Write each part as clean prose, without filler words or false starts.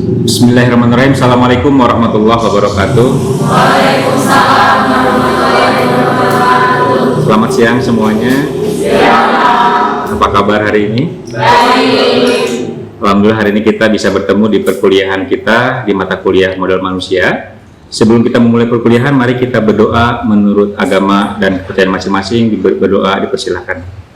Bismillahirrahmanirrahim. Assalamualaikum warahmatullahi wabarakatuh. Waalaikumsalam warahmatullahi wabarakatuh. Selamat siang semuanya. Apa kabar hari ini? Baik. Alhamdulillah hari ini kita bisa bertemu di perkuliahan kita di mata kuliah modal manusia. Sebelum kita memulai perkuliahan, mari kita berdoa menurut agama dan kepercayaan masing-masing. Berdoa dipersilahkan.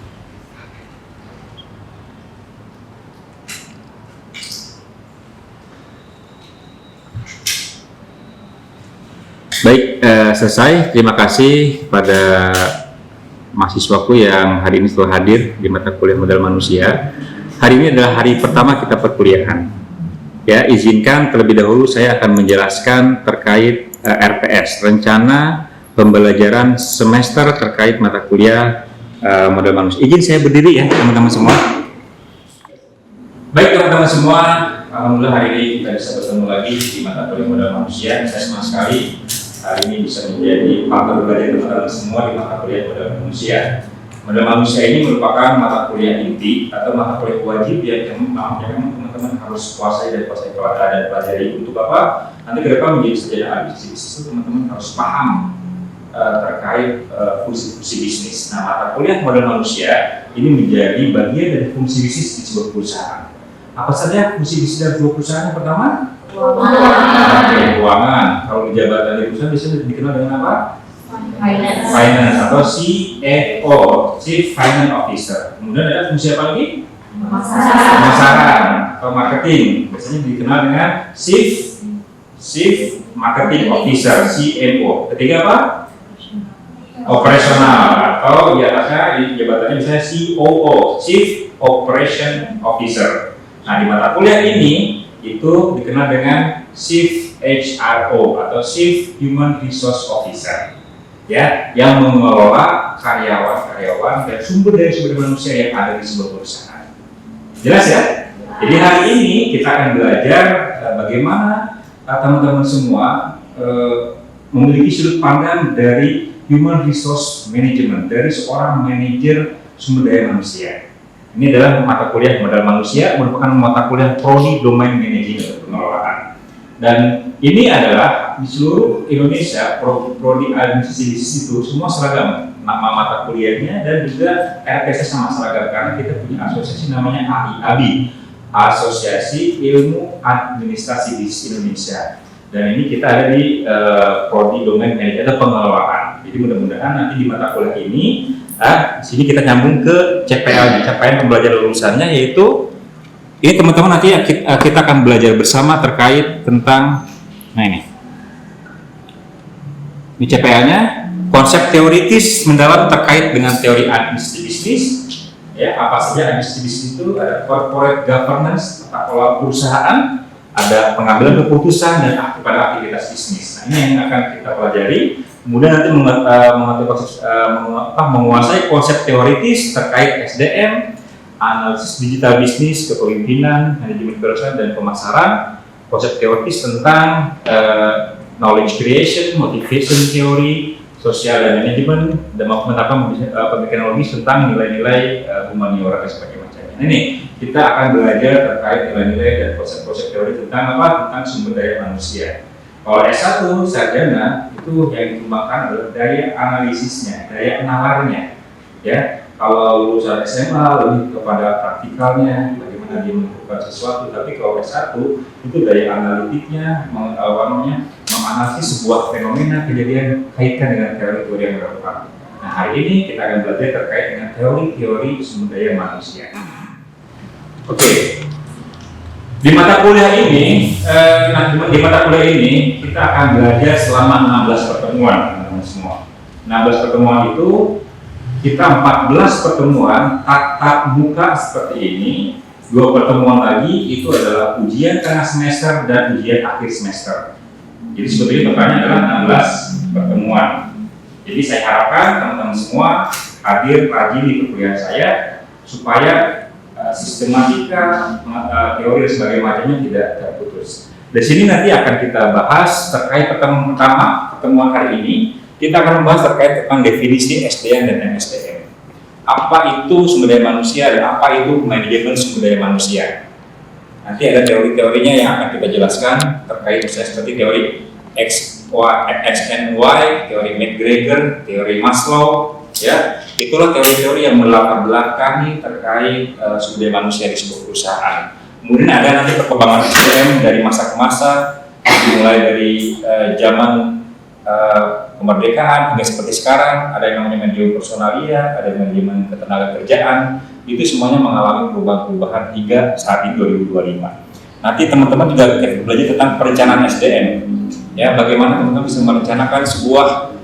Baik, selesai. Terima kasih pada mahasiswaku yang hari ini telah hadir di mata kuliah modal manusia. Hari ini adalah hari pertama kita perkuliahan. Ya, izinkan terlebih dahulu saya akan menjelaskan terkait RPS, rencana pembelajaran semester terkait mata kuliah modal manusia. Izin saya berdiri ya, teman-teman semua. Baik teman-teman semua, alhamdulillah hari ini kita bisa bertemu lagi di mata kuliah modal manusia. Saya senang sekali hari ini bisa menjadi partner belajar teman-teman semua di mata kuliah modal manusia. Modal manusia ini merupakan mata kuliah inti atau mata kuliah wajib yang teman-teman harus kuasai dan pelajari untuk apa? Nanti ke depan menjadi sarjana bisnis itu teman-teman harus paham terkait fungsi-fungsi bisnis. Nah, mata kuliah modal manusia ini menjadi bagian dari fungsi bisnis di sebuah perusahaan. Apa saja fungsi bisnis dalam sebuah perusahaan? Yang pertama, keuangan. Kalau di jabatan di perusahaan biasanya dikenal dengan apa? Finance atau CFO, Chief Finance Officer. Kemudian ada fungsi apa lagi? Pemasaran atau marketing. Biasanya dikenal dengan Chief Marketing Officer, CMO. Ketiga apa? Operasional atau di atasnya di jabatannya misalnya COO, Chief Operation Officer. Nah, di mata kuliah ini itu dikenal dengan Chief HRO atau Chief Human Resource Officer, ya, yang mengelola karyawan dan sumber daya manusia yang ada di sebuah perusahaan. Jelas ya? Jadi hari ini kita akan belajar bagaimana teman-teman semua memiliki sudut pandang dari Human Resource Management, dari seorang manajer sumber daya manusia. Ini adalah mata kuliah modal manusia, merupakan mata kuliah prodi domain managing atau pengelolaan. Dan ini adalah di seluruh Indonesia prodi administrasi bisnis itu semua seragam nama mata kuliahnya dan juga RPS sama seragam karena kita punya asosiasi namanya AIABI, Asosiasi Ilmu Administrasi Bisnis Indonesia. Dan ini kita ada di prodi domain managing atau pengelolaan. Jadi mudah-mudahan nanti di mata kuliah ini di sini kita nyambung ke CPL, capaian pembelajaran lulusannya, yaitu ini teman-teman nanti kita akan belajar bersama terkait tentang ini CPL-nya, konsep teoritis mendalam terkait dengan teori administrasi bisnis. Ya, apa saja administrasi bisnis itu? Ada corporate governance, tata kelola perusahaan, ada pengambilan keputusan dan pada aktivitas bisnis. Nah, ini yang akan kita pelajari. Kemudian nanti menguasai konsep teoritis terkait SDM, analisis digital bisnis, kepemimpinan, manajemen perusahaan dan pemasaran, konsep teoritis tentang knowledge creation, motivation theory, sosial dan manajemen, dan pemikiran logis tentang nilai-nilai humaniora dan sebagainya. Ini kita akan belajar terkait nilai-nilai dan konsep-konsep teori tentang apa? Tentang sumber daya manusia. Kalau S1 sarjana itu yang dikembangkan adalah daya analisisnya, daya nalarnya. Ya, kalau lulusan SMA lebih kepada praktikalnya, bagaimana dia melakukan sesuatu. Tapi kalau S1 itu daya analitiknya, menganalisis sebuah fenomena kejadian kaitkan dengan teori-teori yang relevan. Nah, hari ini kita akan belajar terkait dengan teori-teori sumber daya manusia. Oke. Di mata kuliah ini, kita akan belajar selama 16 pertemuan, teman-teman semua. 16 pertemuan itu kita 14 pertemuan tatap muka seperti ini, 2 pertemuan lagi itu adalah ujian tengah semester dan ujian akhir semester. Jadi sebetulnya totalnya adalah 16 pertemuan. Jadi saya harapkan teman-teman semua hadir rajin di perkuliahan saya supaya sistematika, teori dan sebagainya macamnya tidak terputus. Di sini nanti akan kita bahas terkait pertemuan pertama, pertemuan hari ini. Kita akan membahas terkait tentang definisi SDM dan MSDM. Apa itu sumber daya manusia dan apa itu manajemen sumber daya manusia. Nanti ada teori-teorinya yang akan kita jelaskan terkait misalnya seperti teori X and Y, teori McGregor, teori Maslow, ya. Itulah teori-teori yang melatar belakangi terkait sumber daya manusia di sebuah perusahaan. Kemudian ada nanti perkembangan SDM dari masa ke masa, dimulai dari zaman kemerdekaan hingga seperti sekarang. Ada yang namanya manajemen personalia, ada manajemen ketenagakerjaan. Itu semuanya mengalami perubahan-perubahan hingga saat ini 2025. Nanti teman-teman juga belajar tentang perencanaan SDM. Ya, bagaimana teman-teman bisa merencanakan sebuah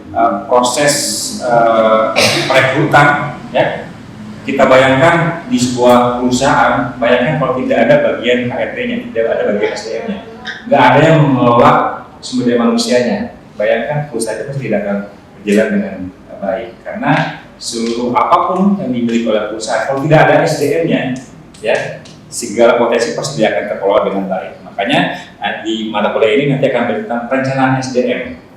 proses perekrutan, ya. Kita bayangkan di sebuah perusahaan, bayangkan kalau tidak ada bagian HRD-nya, tidak ada bagian SDM-nya, nggak ada yang mengelola sumber daya manusianya. Bayangkan perusahaan itu tidak akan berjalan dengan baik, karena seluruh apapun yang dimiliki oleh perusahaan, kalau tidak ada SDM-nya, ya, segala potensi pasti akan terkelola dengan baik. Makanya di mata kuliah ini nanti akan tentang perencanaan SDM.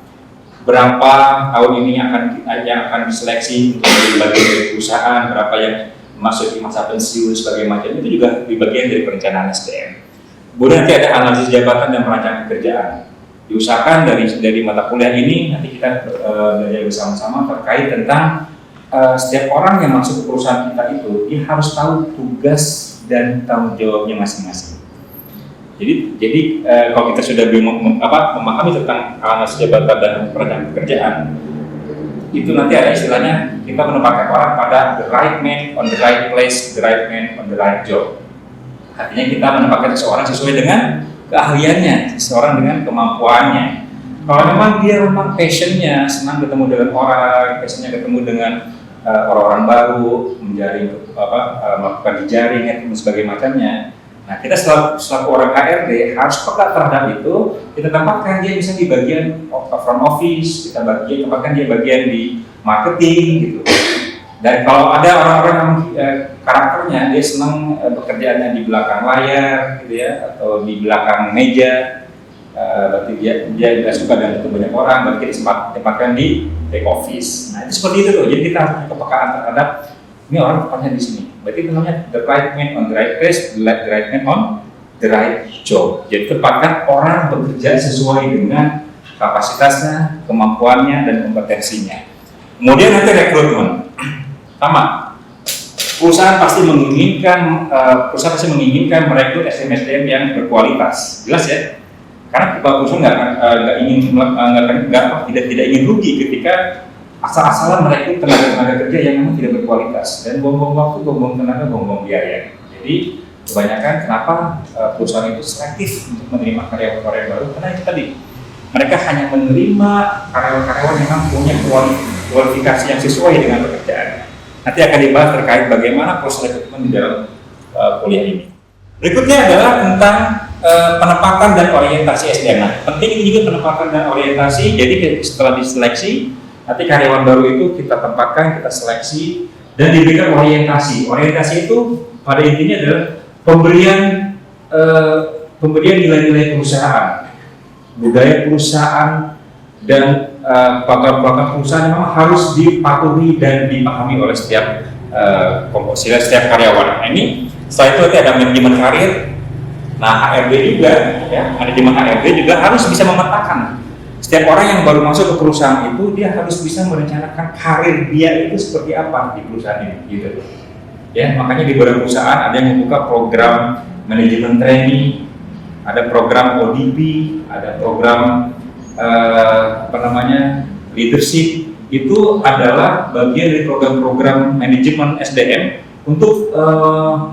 Berapa tahun ini yang akan diseleksi untuk menjadi bagian dari perusahaan, berapa yang masuk di masa pensiun sebagai macam, itu juga di bagian dari perencanaan SDM. Kemudian nanti ada analisis jabatan dan perancangan pekerjaan. Diusahakan dari mata kuliah ini nanti kita belajar bersama-sama terkait tentang setiap orang yang masuk ke perusahaan kita itu dia harus tahu tugas dan tanggung jawabnya masing-masing. Jadi kalau kita sudah memahami tentang analisis jabatan dan perencanaan pekerjaan, itu nanti ada istilahnya kita menempatkan orang pada the right man on the right place, the right man on the right job. Artinya kita menempatkan seseorang sesuai dengan keahliannya, seseorang dengan kemampuannya. Kalau memang dia memang passionnya senang ketemu dengan orang, passionnya ketemu dengan orang-orang baru, menjaring melakukan jejaring dan sebagainya macamnya. Nah, kita selaku orang HRD harus peka terhadap itu. Kita tempatkan dia bisa di bagian front office, kita tempatkan dia bagian di marketing gitu. Dan kalau ada orang-orang yang karakternya dia senang pekerjaannya di belakang layar gitu ya, atau di belakang meja, berarti dia tidak suka dengan itu banyak orang, berarti ditempatkan di back office. Nah, itu seperti itu tuh. Jadi kita harus punya kepekaan terhadap ini orang tempatnya di sini. Berarti itu namanya the right man on the right place, the right man on the right job. Jadi tempatkan orang bekerja sesuai dengan kapasitasnya, kemampuannya, dan kompetensinya. Kemudian nanti rekrutmen. Sama. Perusahaan pasti menginginkan merekrut SDM yang berkualitas. Jelas ya? Karena perusahaan tidak ingin rugi ketika asal-asalan merekrut tenaga kerja yang memang tidak berkualitas dan buang-buang waktu, buang-buang tenaga, buang-buang biaya. Jadi kebanyakan kenapa perusahaan itu selektif untuk menerima karyawan-karyawan baru, karena itu tadi mereka hanya menerima karyawan-karyawan yang memang punya kualifikasi yang sesuai dengan pekerjaan. Nanti akan dibahas terkait bagaimana proses rekrutmen di dalam kuliah ini. Berikutnya adalah tentang penempatan dan orientasi SDM. Nah, penting ini juga penempatan dan orientasi. Jadi setelah diseleksi, nanti karyawan baru itu kita tempatkan, kita seleksi, dan diberikan orientasi. Orientasi itu pada intinya adalah pemberian nilai-nilai perusahaan, budaya perusahaan, dan program-program perusahaan yang memang harus dipatuhi dan dipahami oleh setiap karyawan. Nah, ini setelah itu nanti ada manajemen karir. Nah, HRD juga, ya, manajemen HRD juga harus bisa memetakan setiap orang yang baru masuk ke perusahaan itu dia harus bisa merencanakan karir dia itu seperti apa di perusahaan ini, gitu. Ya, makanya di beberapa perusahaan ada yang membuka program manajemen training, ada program ODP, ada program leadership. Itu adalah bagian dari program-program manajemen SDM untuk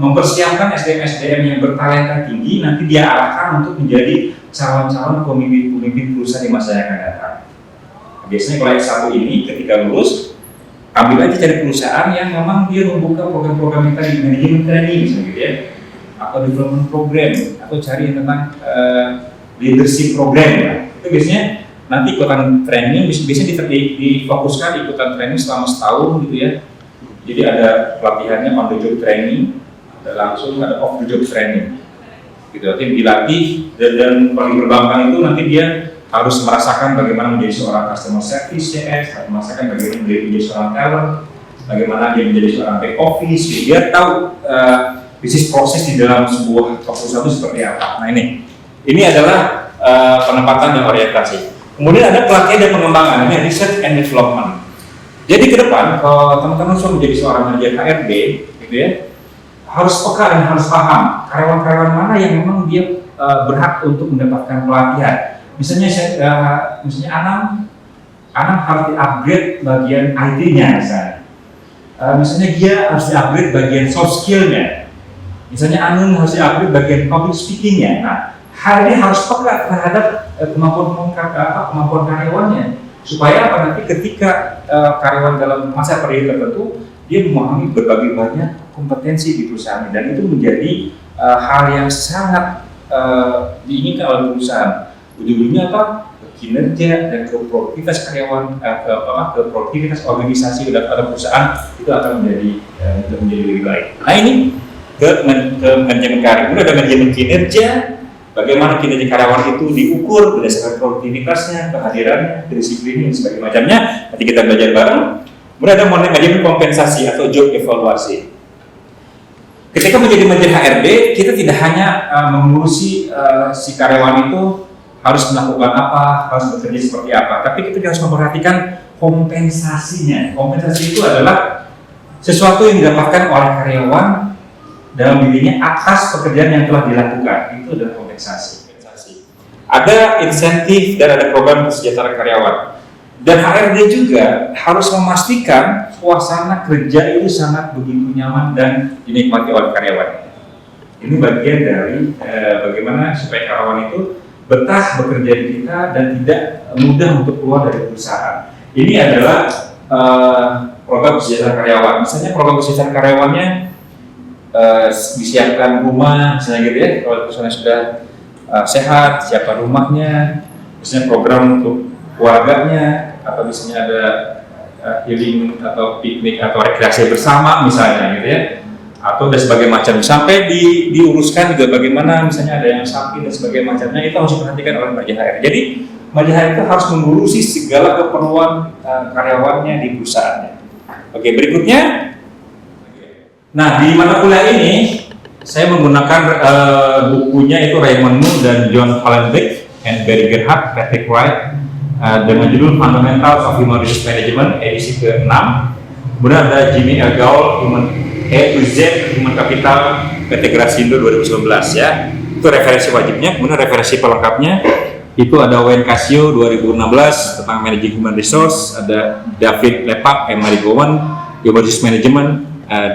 mempersiapkan SDM yang bertalenta tinggi, nanti dia arahkan untuk menjadi calon-calon pemimpin perusahaan di masa yang akan datang. Biasanya kalau S1 ini ketika lulus, ambil aja cari perusahaan yang memang dia membuka program-program yang tadi, manajemen training misalnya gitu ya, atau development program, atau cari yang tentang leadership program ya. Itu biasanya nanti ikutan training, biasanya difokuskan ikutan training selama setahun gitu ya. Jadi ada pelatihannya on the job training, ada off the job training. Gitu, nanti dilatih dan paling berkembang itu nanti dia harus merasakan bagaimana menjadi seorang customer service CS, harus merasakan bagaimana menjadi seorang talent, bagaimana dia menjadi seorang back office. Dia tahu bisnis proses di dalam sebuah perusahaan itu seperti apa. Nah ini adalah penempatan dan orientasi. Kemudian ada pelatihan dan pengembangan, ini research and development. Jadi ke depan kalau teman-teman sudah menjadi seorang manajer HRD, gitu ya, harus peka dan harus paham karyawan-karyawan mana yang memang dia berhak untuk mendapatkan pelatihan. Misalnya misalnya Anam harus di-upgrade bagian IT-nya misalnya. Misalnya dia harus di-upgrade bagian soft skill-nya. Misalnya Anun harus di-upgrade bagian public speaking-nya. Nah, hal ini harus peka terhadap kemampuan karyawannya. Supaya apa, nanti ketika karyawan dalam masa periode tertentu, dia memahami berbagai banyak kompetensi di perusahaan, dan itu menjadi hal yang sangat diinginkan oleh perusahaan. Ujung-ujungnya apa? Kinerja dan keproduktivitas karyawan, ke produktivitas organisasi atau perusahaan itu akan menjadi lebih baik. Nah ini ke manajemen karir. Kemudian ada manajemen kinerja. Bagaimana kinerja karyawan itu diukur berdasarkan produktivitasnya, kehadirannya, disiplinnya, dan sebagainya macamnya. Nanti kita belajar bareng. Kemudian ada manajemen kompensasi atau job evaluasi. Ketika menjadi manajer HRD, kita tidak hanya mengurusi si karyawan itu harus melakukan apa, harus bekerja seperti apa, tapi kita harus memperhatikan kompensasinya. Kompensasi itu adalah sesuatu yang didapatkan oleh karyawan dalam dirinya atas pekerjaan yang telah dilakukan. Itu adalah kompensasi. Ada insentif dan ada program kesejahteraan karyawan. Dan HRD juga harus memastikan suasana kerja itu sangat begitu nyaman dan dinikmati oleh karyawan. Ini bagian dari bagaimana supaya karyawan itu betah bekerja di kita dan tidak mudah untuk keluar dari perusahaan. Ini adalah program kesejahteraan karyawan. Misalnya program kesejahteraan karyawannya disiapkan rumah, misalnya gitu ya. Kalau perusahaan sudah sehat, siapkan rumahnya. Misalnya program untuk keluarganya, atau misalnya ada healing atau piknik atau rekreasi bersama, misalnya gitu ya. Atau dan sebagainya macam, sampai diuruskan juga bagaimana misalnya ada yang sakit dan sebagainya macamnya, itu harus diperhatikan oleh manajer HR. Jadi manajer HR itu harus mengurusi segala keperluan karyawannya di perusahaannya. Oke, berikutnya. Nah, di mata kuliah ini saya menggunakan bukunya itu Raymond Moon dan John Hollenbeck and Barry Gerhardt, Patrick Wright, dengan judul Fundamentals of Human Resource Management edisi ke-6. Kemudian ada Jimmy L. Gaul, A to Z Human Capital PT Grasindo 2019 ya. Itu referensi wajibnya. Kemudian referensi pelengkapnya itu ada Wayne Casio 2016 tentang Managing Human Resource, ada David Lepak, Emery Gowan, Human Resource Management,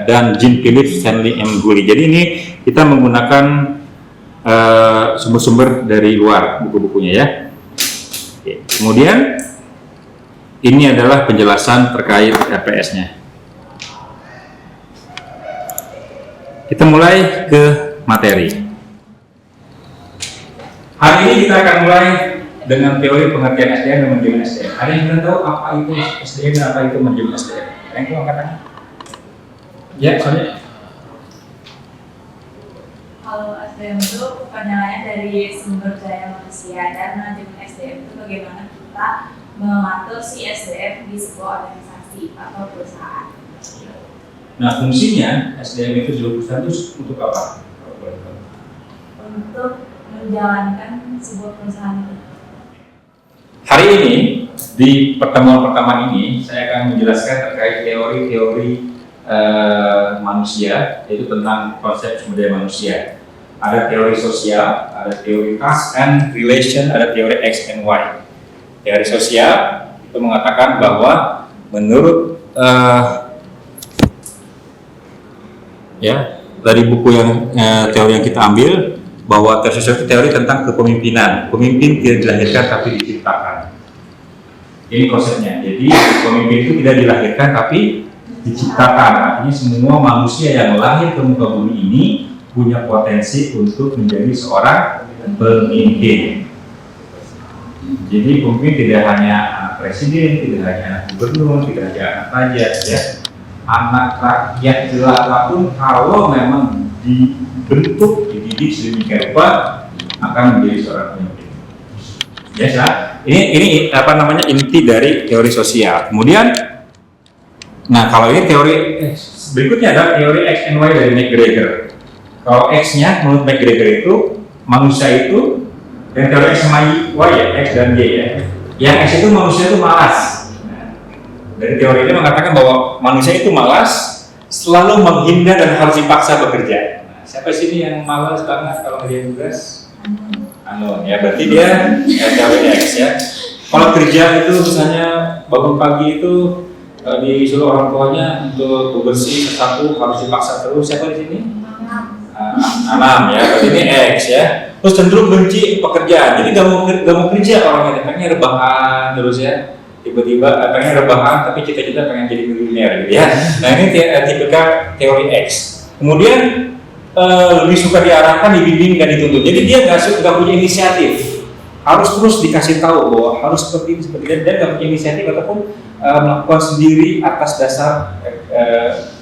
dan Jean Phillips, Stanley M. Gully. Jadi ini kita menggunakan sumber-sumber dari luar buku-bukunya ya. Oke. Kemudian ini adalah penjelasan terkait RPS-nya. Kita mulai ke materi. Hari ini kita akan mulai dengan teori pengertian SDM dan manajemen SDM. Ada yang tahu apa itu SDM dan apa itu manajemen SDM? Yang itu angkat tangan. Ya, soalnya. Kalau SDM itu penilaian dari sumber daya manusia, dan manajemen SDM itu bagaimana kita mengatur si SDM di sebuah organisasi atau perusahaan. Nah, fungsinya SDM itu di perusahaan itu untuk apa? Untuk menjalankan sebuah perusahaan itu. Hari ini di pertemuan pertama ini saya akan menjelaskan terkait teori-teori manusia, yaitu tentang konsep sumber daya manusia. Ada teori sosial, ada teori task and relation, ada teori X and Y. Teori sosial itu mengatakan bahwa menurut ya dari buku yang teori yang kita ambil, bahwa teori sosial itu teori tentang kepemimpinan. Pemimpin tidak dilahirkan tapi diciptakan. Ini konsepnya. Jadi pemimpin itu tidak dilahirkan tapi diciptakan. Artinya semua manusia yang lahir ke muka bumi ini punya potensi untuk menjadi seorang pemimpin. Jadi pemimpin tidak hanya anak presiden, tidak hanya anak gubernur, tidak hanya anak raja, ya. Anak rakyat jelata pun kalau memang dibentuk, dididik sedemikian rupa akan menjadi seorang pemimpin. Biasa. Ini apa namanya, inti dari teori sosial. Kemudian, nah kalau ini teori berikutnya adalah teori X and Y dari McGregor. Kalau X-nya menurut McGregor itu manusia itu, dan teori X sama Y ya, X dan Y ya. Yang X itu manusia itu malas. Nah, dari teori ini mengatakan bahwa manusia itu malas, selalu menghindar dan harus dipaksa bekerja. Nah, siapa sini yang malas banget kalau ngerjain tugas? Anon ya, berarti dia teori X ya. Kalau kerja itu misalnya bangun pagi itu disuruh orang tuanya untuk bebersih sesapu harus dipaksa terus. Siapa di sini? Anam ya, berarti ini X ya. Terus cenderung benci pekerjaan, jadi gak mau kerja orangnya, pengen rebahan terus ya. Tiba-tiba pengen rebahan, tapi cita-cita pengen jadi milioner gitu ya. Nah ini tipikal teori X. Kemudian lebih suka diarahkan, dibimbing dan dituntut. Jadi dia nggak punya inisiatif. Harus terus dikasih tahu bahwa harus seperti ini seperti ini, dan nggak punya inisiatif ataupun melakukan sendiri atas dasar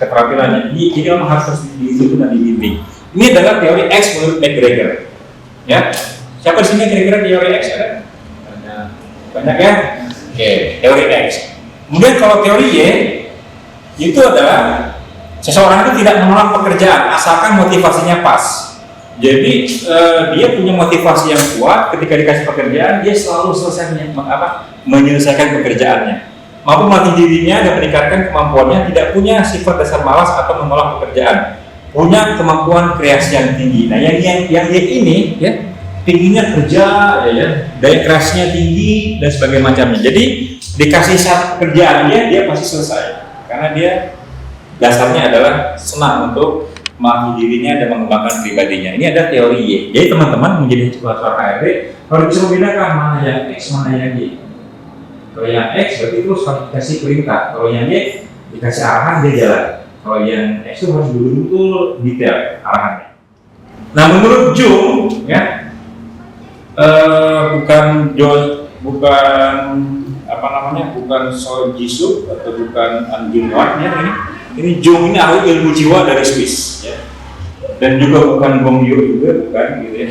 keterampilannya. Jadi memang harus terus dituntut dan dibimbing. Ini adalah teori X menurut McGregor. Ya, siapa di sini kira-kira teori X ada? Banyak ya. Oke, teori X. Kemudian kalau teori Y itu adalah seseorang itu tidak menolak pekerjaan asalkan motivasinya pas. Jadi dia punya motivasi yang kuat, ketika dikasih pekerjaan dia selalu selesai menyelesaikan pekerjaannya. Mampu melatih dirinya dan meningkatkan kemampuannya, tidak punya sifat dasar malas atau menolak pekerjaan. Punya kemampuan kreasi yang tinggi. Nah, yang ini ya, tingginya kerja ya, daya kreasinya tinggi dan sebagainya macamnya. Jadi dikasih satu pekerjaan dia pasti selesai karena dia dasarnya adalah senang untuk melatih dirinya dan mengembangkan pribadinya. Ini ada teori Y. Jadi teman-teman menjadi seorang HRD harus bisa membedakan mana yang X, mana yang Y. Kalau yang X berarti itu harus dikasih perintah. Kalau yang Y dikasih arahan dia jalan. Kalau yang X itu harus betul-betul detail arahannya. Nah menurut Jung ya, bukan Seo Ji-suk atau bukan An Jung-hwan ya ini Jung ini ahli ilmu jiwa dari Swiss ya. Dan juga bukan Gong Yoo juga bukan gitu ya.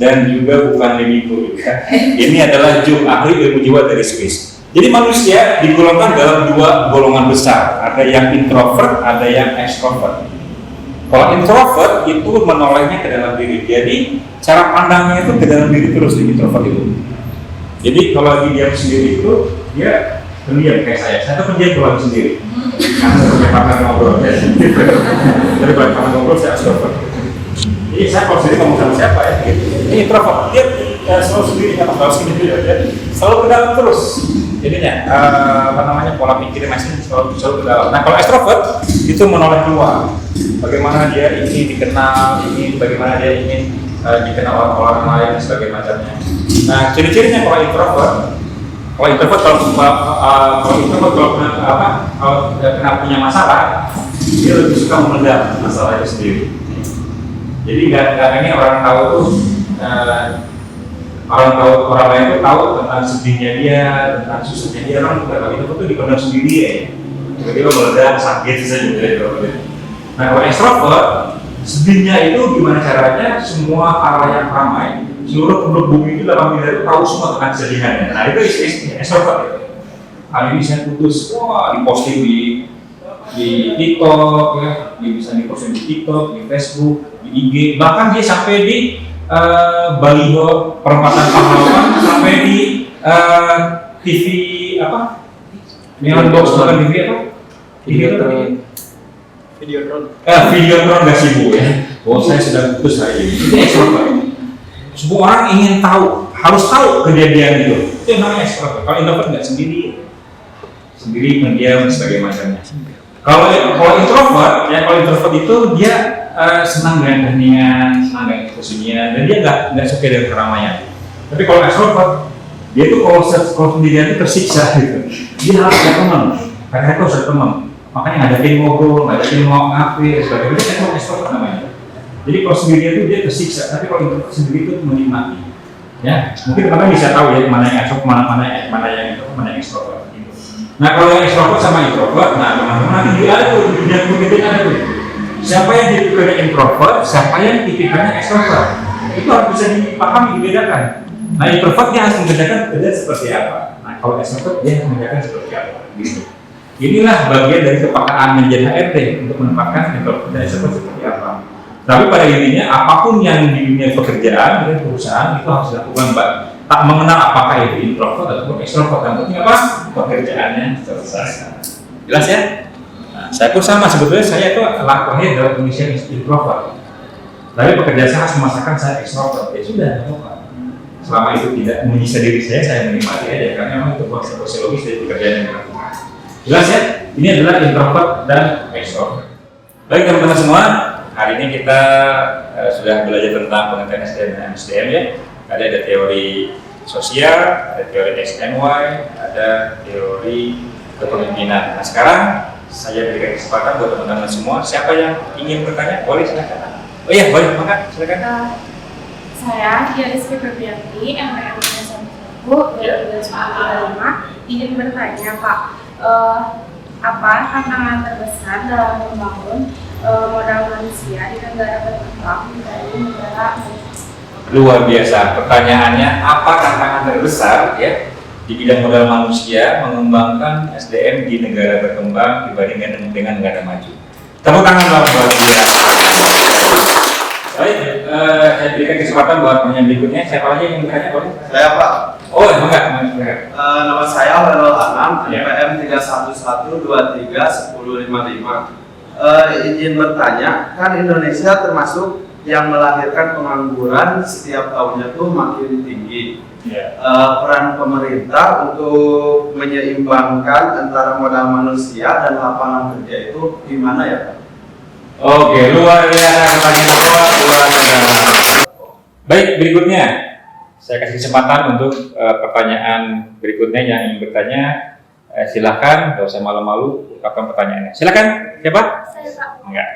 Dan juga bukan Lee Min-ho juga. Ini adalah Jung, ahli ilmu jiwa dari Swiss. Jadi manusia digolongkan dalam dua golongan besar, ada yang introvert, ada yang extrovert. Kalau introvert itu menolehnya ke dalam diri, jadi cara pandangnya itu ke dalam diri terus di introvert itu. Jadi kalau lagi diam sendiri itu dia pendiam kayak saya tuh pendiam kalau lagi sendiri. Karena saya punya partner ngobrol, dari partner ngobrol saya extrovert. Jadi saya kalau sendiri ngomong sama siapa ya? Gitu. Ini introvert, dia selalu sendiri, nggak tahu sendiri ya, selalu ke dalam terus. Jadinya pola pikirnya masih selalu ke dalam. Nah kalau extrovert itu menoleh keluar. Bagaimana dia ingin dikenal, bagaimana dia ingin dikenal orang-orang lain dan sebagainya macamnya. Nah ciri-cirinya kalau introvert kena punya masalah, dia lebih suka memendam masalah itu sendiri. Jadi nggak ini orang lain itu tahu tentang sedihnya dia, tentang susahnya dia. Orang kalau itu dipendam sendiri ya. Tiba-tiba meledak sakit saja gitu ya. Nah kalau extrovert, sedihnya itu gimana caranya semua hal yang ramai, seluruh penduduk bumi itu 8 miliar itu tahu semua tentang kesedihannya. Nah itu extrovert ya. Hal ini saya putus, diposting di TikTok ya, bisa diposting di TikTok, di Facebook, di IG, bahkan dia sampai di baliho perempatan pahlawan, sampai di TV apa? Neon box bukan TV apa? Videotron gak sibuk ya. Saya sedang putus hari ini. Itu extrovert. Semua orang ingin tahu, harus tahu kejadian itu. Itu namanya extrovert. Kalau introvert nggak sendiri mendiam sebagai macamnya. Kalau introvert ya, kalau introvert itu dia senang dengan keheningan, senang dengan kesunyian, dan dia nggak suka dengan keramaian. Tapi kalau extrovert, dia itu kalau sendirian itu tersiksa gitu. Dia harus ada teman, karena itu harus ada teman. Makanya ngajakin ngobrol, ngajakin ngapain, sebagainya. Itu kan extrovert namanya. Jadi kalau sendirian itu dia tersiksa, tapi kalau introvert sendiri itu menikmati. Ya, mungkin teman-teman bisa tahu ya mana yang extrovert, mana yang extrovert. Gitu. Nah kalau yang extrovert sama introvert, nah teman-teman nanti dia ada tuh, dunia berbeda ada tuh. Siapa yang tipikalnya introvert, siapa yang tipikalnya extrovert, itu harus bisa dipahami, dibedakan. Nah introvert dia harus membedakan perbedaan seperti apa. Nah kalau extrovert dia harus membedakan seperti apa. Gitu. Inilah bagian dari kepekaan menjadi HRD untuk menempatkan introvert dan extrovert seperti apa. Tapi pada intinya apapun yang di dunia pekerjaan dan perusahaan itu harus dilakukan, Mbak. Tak mengenal apakah itu introvert ataupun ekstrovert, yang penting apa? Pekerjaannya selesai. Jelas ya? Nah, saya pun sama, sebetulnya saya itu lahir dalam kondisi introvert. Tapi pekerjaan saya harus memaksakan saya ekstrovert. Ya sudah, nggak apa-apa. Selama itu tidak menyiksa diri saya menikmati aja, karena memang itu konsekuensi logis dari pekerjaan yang dilakukan. Jelas ya? Ini adalah introvert dan ekstrovert. Baik teman-teman semua, hari ini kita sudah belajar tentang pengertian SDM dan MSDM ya. Ada teori sosial, ada teori SNY, ada teori kepemimpinan. Nah sekarang saya berikan kesempatan buat teman-teman semua. Siapa yang ingin bertanya? Boleh silakan. Oh iya, boleh, maka silakan. Saya Rizky Febrianti, MPM 2025, ingin bertanya Pak, apa tantangan terbesar dalam membangun modal manusia di negara berkembang dari negara Luar biasa, pertanyaannya apa tantangan terbesar ya di bidang modal manusia mengembangkan SDM di negara berkembang dibandingkan dengan negara maju. Tepuk tangan buat dia. Baik, saya berikan kesempatan buat pertanyaan berikutnya. Siapa lagi yang bertanya? Boleh? Saya Pak. Oh, enggak. Nama saya Hoirul Anam, Ya. NPM 311231055. Izin bertanya, kan Indonesia termasuk yang melahirkan pengangguran setiap tahunnya tuh makin tinggi. Ya. Peran pemerintah untuk menyeimbangkan antara modal manusia dan lapangan kerja itu gimana ya Pak? Oke, luar biasa pertanyaan luar biasa. Baik, berikutnya saya kasih kesempatan untuk pertanyaan berikutnya yang ingin bertanya. Silahkan, tidak usah malu-malu, ungkapkan pertanyaannya. Silakan, siapa? Saya Pak. Enggak.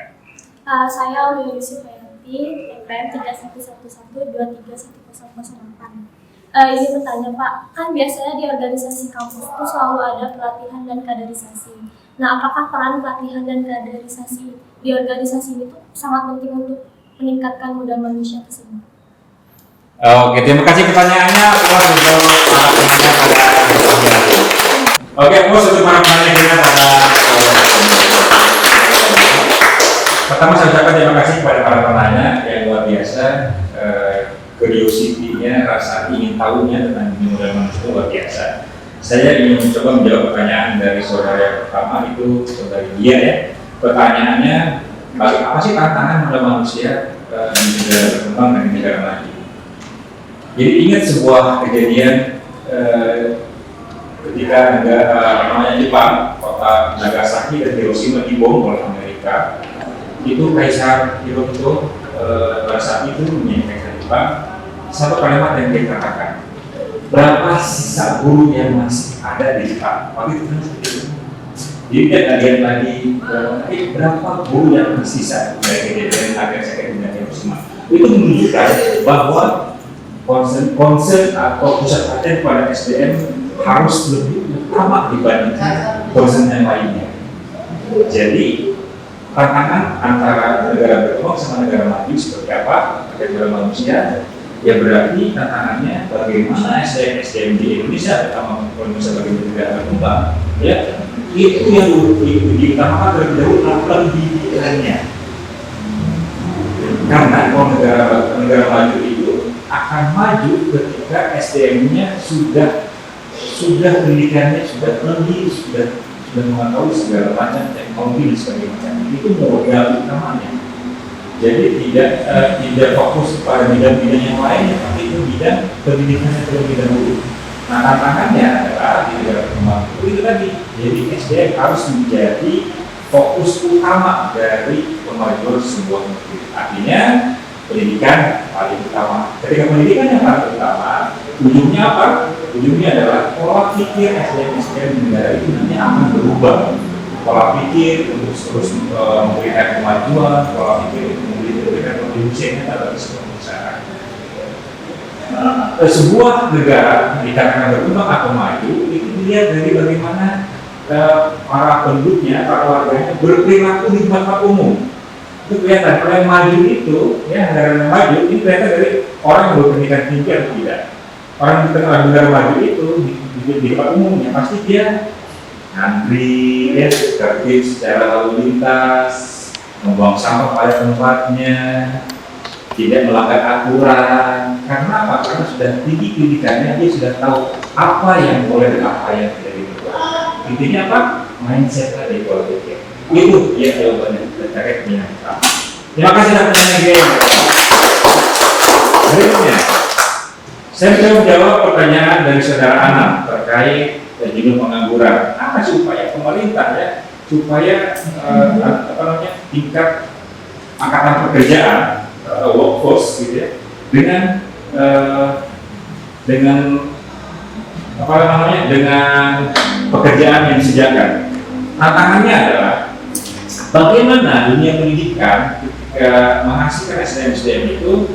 Saya Oliver Sufayanti, MPM 3111231008. Ini bertanya Pak, kan biasanya di organisasi kampus itu selalu ada pelatihan dan kaderisasi. Nah, apakah peran pelatihan dan kaderisasi di organisasi itu sangat penting untuk meningkatkan modal manusia tersebut? Oke, terima kasih pertanyaannya. Oke, puas untuk para penanya kita pada pertama saya ucapkan terima kasih kepada para penanya yang luar biasa. Curiosity-nya, rasa ingin tahunya tentang modal manusia luar biasa. Saya ingin mencoba menjawab pertanyaan dari saudara yang pertama, itu saudari dia ya. Pertanyaannya, apa sih tantangan modal manusia di negara berkembang dan di negara maju? Jadi ingat sebuah kejadian ketika namanya Jepang, kota Nagasaki dan Hiroshima dibom oleh Amerika. Itu Kaisar Hirohito pada saat itu menyampaikan Jepang satu kalimat yang dia katakan, berapa sisa guru yang masih ada di Jepang? Waktu itu kan seperti itu. Jadi dia lihat lagi berapa guru yang masih sisa dari kejadian Nagasaki dan Hiroshima. Itu menunjukkan bahwa concern atau pusat perhatian pada SDM harus lebih utama dibandingkan concern yang lainnya. Jadi tantangan antara negara berkembang sama negara maju seperti apa terkait dengan manusia, ya berarti tantangannya bagaimana SDM di Indonesia, terutama Indonesia sebagai negara berkembang, ya itu yang diutamakan terlebih dahulu pendidikannya. Karena kalau negara maju itu akan maju ketika SDM-nya sudah pendidikannya sudah tinggi, sudah mengetahui segala macam teknologi dan sebagainya. Itu modal utamanya. Jadi tidak fokus pada bidang-bidang yang lain, tapi itu bidang pendidikannya terlebih dahulu. Nah tantangannya adalah di negara berkembang itu tadi. Jadi SDM harus menjadi fokus utama dari kemajuan sebuah negeri. Artinya pendidikan paling utama. Ketika pendidikan yang paling utama, ujungnya apa? Ujungnya adalah pola pikir SDM di negara itu nanti akan berubah. Pola pikir untuk terus memberikan kemajuan, pola pikir untuk memberikan kontribusi yang nyata bagi sebuah masyarakat. Sebuah negara dikatakan berkembang atau maju itu dilihat dari bagaimana para penduduknya, para warganya berperilaku di tempat umum. Itu kelihatan. Kalau yang maju itu, ya negara yang maju ini kelihatan dari orang yang berpendidikan tinggi atau tidak. Orang di tengah negara maju itu di tempat umumnya pasti dia ngantri, ya, tertib secara lalu lintas, membuang sampah pada tempatnya, tidak melanggar aturan. Karena apa? Karena sudah tinggi pendidikannya, dia sudah tahu apa yang boleh dan apa yang tidak diperbolehkan. Intinya apa? Mindset tadi pola pikir. Itu ya jawabannya terkait dengan kita. Terima kasih atas pertanyaan. Berikutnya, saya bisa menjawab pertanyaan dari saudara Anam terkait jumlah pengangguran. Apa supaya pemerintah ya, supaya tingkat angkatan pekerjaan atau workforce gitu ya, dengan pekerjaan yang disediakan. Tantangannya adalah bagaimana dunia pendidikan ketika menghasilkan SDM itu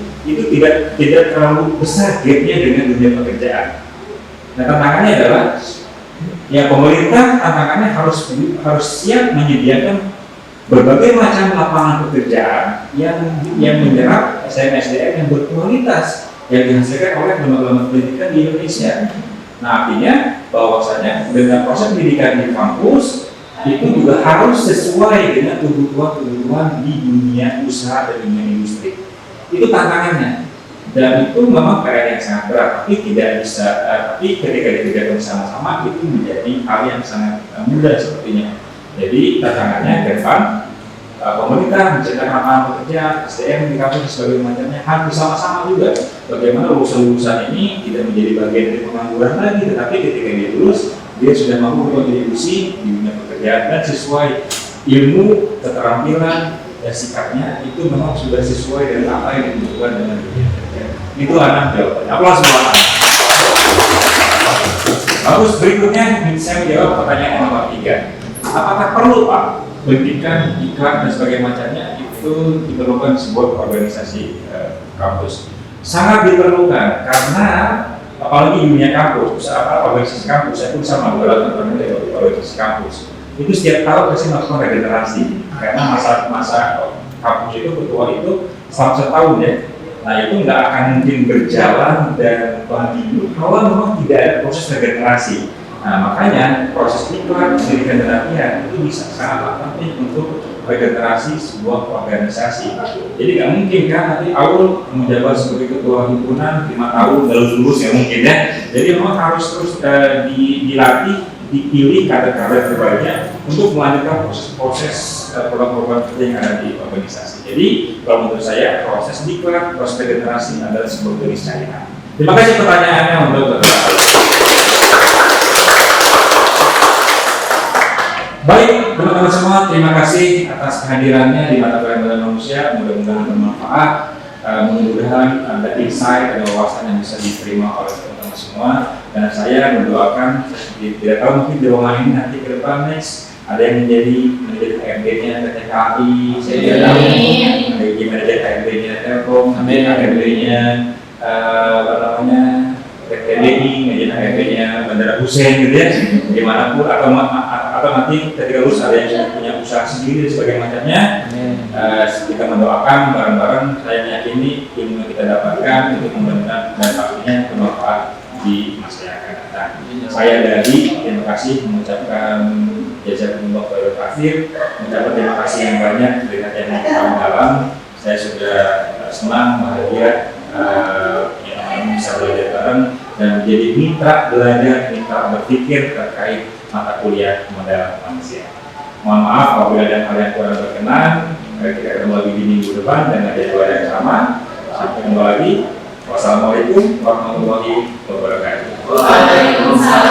tidak terlalu besar gapnya dengan dunia pekerjaan. Nah, tantangannya adalah ya pemerintah tantangannya harus siap menyediakan berbagai macam lapangan pekerjaan yang menyerap SDM yang berkualitas yang dihasilkan oleh lembaga pendidikan di Indonesia. Nah, artinya bahwasanya dengan proses pendidikan di kampus itu juga harus sesuai dengan kebutuhan di dunia usaha dan dunia industri. Itu tantangannya, dan itu memang PR yang sangat berat, tapi tidak bisa. Tapi ketika dikerjakan bersama-sama itu menjadi hal yang sangat mudah sepertinya. Jadi tantangannya ke depan pemerintah menciptakan lapangan pekerjaan, SDM di kampus dan sebagainya macamnya harus bersama-sama juga. Bagaimana lulusan-lulusan ini tidak menjadi bagian dari pengangguran lagi, tetapi ketika dia lulus dia sudah mampu berkontribusi di dunia pekerjaan dan sesuai ilmu, keterampilan, dan sikapnya itu memang sudah sesuai dengan apa yang dibutuhkan dengan dunia kerja. Itu anak jawabannya. Aplaus semua. Bagus, berikutnya saya menjawab pertanyaan nomor 3. Apakah perlu Pak pendidikan, iklan dan sebagainya macamnya itu diperlukan sebuah organisasi kampus? Sangat diperlukan karena apalagi dunia kampus, organisasi kampus, saya pun sama dalam organisasi kampus. Itu setiap tahun pasti melakukan regenerasi karena masa kampus itu ketua itu selama setahun ya. Nah itu nggak akan mungkin berjalan dan kontinu kalau memang tidak ada proses regenerasi. Nah makanya proses iklan, pendidikan dan latihan itu bisa sangat penting untuk regenerasi sebuah organisasi. Jadi nggak mungkin kan nanti Aul menjabat sebagai ketua himpunan 5 tahun lulus ya mungkin ya. Jadi memang harus terus dilatih, dipilih kader-kader terbaiknya untuk melanjutkan proses program-program yang ada di organisasi. Jadi kalau menurut saya proses diklat, proses regenerasi adalah sebuah keniscayaan. Terima kasih pertanyaannya untuk baik teman-teman semua, terima kasih atas kehadirannya di mata kuliah manusia. Mudah-mudahan bermanfaat, mudah-mudahan ada insight dan wawasan yang bisa diterima oleh teman-teman semua. Dan saya mendoakan, tidak tahu mungkin di ruangan ini nanti ke depan next ada yang menjadi HRD-nya PT KAI, saya tidak tahu, ada yang menjadi HRD-nya Telkom, HRD-nya PTDI, menjadi HRD-nya Bandara Hussein gitu ya, dimanapun atau nanti ketika lulus ada yang punya usaha sendiri dan sebagainya macamnya. Kita mendoakan bareng-bareng, saya meyakini ilmu yang kita dapatkan itu mudah-mudahan dan pastinya bermanfaat di masa yang akan datang. Saya dari terima kasih mengucapkan jazakumullah khairan katsir, mengucapkan terima kasih yang banyak dengan yang dalam. Saya sudah senang, bahagia bisa belajar bareng dan menjadi mitra belajar, mitra berpikir terkait mata kuliah modal manusia. Mohon maaf apabila ada hal yang kurang berkenan. Kita ketemu lagi di minggu depan dengan jadwal yang sama. Sampai ketemu lagi. Wassalamualaikum warahmatullahi wabarakatuh. Waalaikumsalam.